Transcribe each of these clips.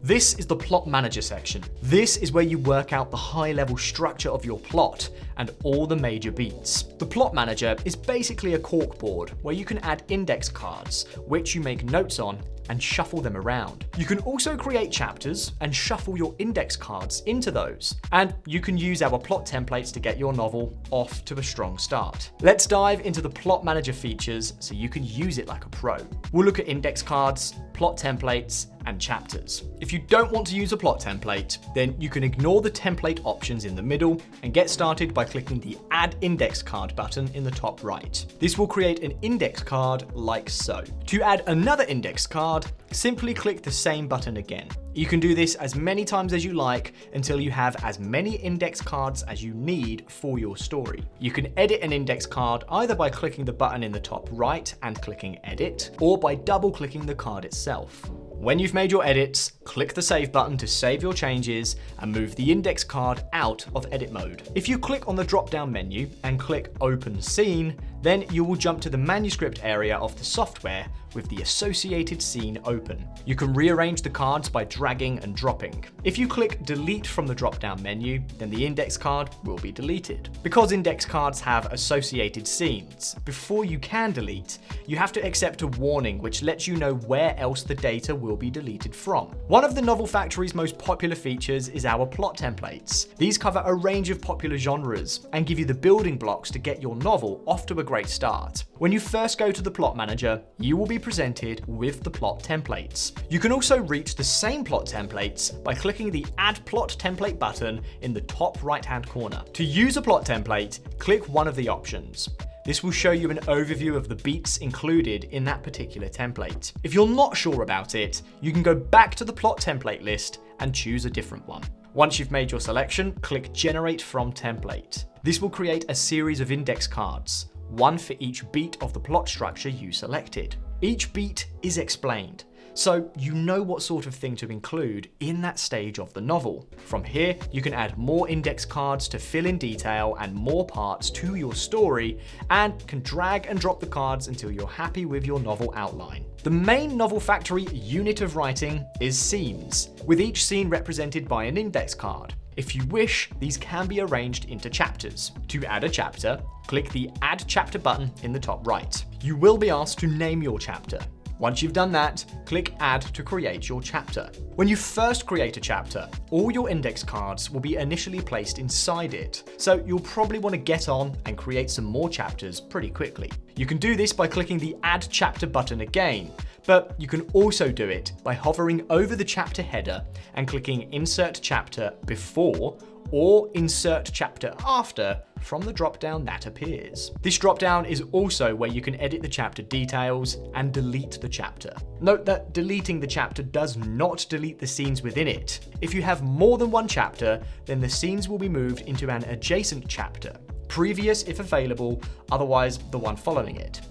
This is the Plot Manager section. This is where you work out the high-level structure of your plot and all the major beats. The Plot Manager is basically a corkboard where you can add index cards, which you make notes on and shuffle them around. You can also create chapters and shuffle your index cards into those. And you can use our plot templates to get your novel off to a strong start. Let's dive into the Plot Manager features so you can use it like a pro. We'll look at index cards, plot templates, and chapters. If you don't want to use a plot template, then you can ignore the template options in the middle and get started by clicking the Add Index Card button in the top right. This will create an index card like so. To add another index card, simply click the same button again. You can do this as many times as you like until you have as many index cards as you need for your story. You can edit an index card either by clicking the button in the top right and clicking Edit, or by double-clicking the card itself. When you've made your edits, click the Save button to save your changes and move the index card out of edit mode. If you click on the drop-down menu and click Open Scene, then you will jump to the manuscript area of the software with the associated scene open. You can rearrange the cards by dragging and dropping. If you click Delete from the drop-down menu, then the index card will be deleted. Because index cards have associated scenes, before you can delete, you have to accept a warning which lets you know where else the data will be deleted from. One of the Novel Factory's most popular features is our plot templates. These cover a range of popular genres and give you the building blocks to get your novel off to a great start. When you first go to the Plot Manager, you will be presented with the plot templates. You can also reach the same plot templates by clicking the Add Plot Template button in the top right-hand corner. To use a plot template, click one of the options. This will show you an overview of the beats included in that particular template. If you're not sure about it, you can go back to the plot template list and choose a different one. Once you've made your selection, click Generate from Template. This will create a series of index cards, one for each beat of the plot structure you selected. Each beat is explained, so you know what sort of thing to include in that stage of the novel. From here, you can add more index cards to fill in detail and more parts to your story, and can drag and drop the cards until you're happy with your novel outline. The main Novel Factory unit of writing is scenes, with each scene represented by an index card. If you wish, these can be arranged into chapters. To add a chapter, click the Add Chapter button in the top right. You will be asked to name your chapter. Once you've done that, click Add to create your chapter. When you first create a chapter, all your index cards will be initially placed inside it, so you'll probably want to get on and create some more chapters pretty quickly. You can do this by clicking the Add Chapter button again, but you can also do it by hovering over the chapter header and clicking Insert Chapter Before or Insert Chapter After from the drop-down that appears. This drop-down is also where you can edit the chapter details and delete the chapter. Note that deleting the chapter does not delete the scenes within it. If you have more than one chapter, then the scenes will be moved into an adjacent chapter, previous if available, otherwise the one following it.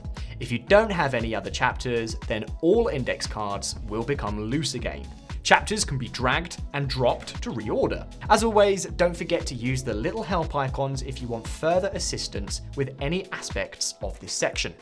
If you don't have any other chapters, then all index cards will become loose again. Chapters can be dragged and dropped to reorder. As always, don't forget to use the little help icons if you want further assistance with any aspects of this section.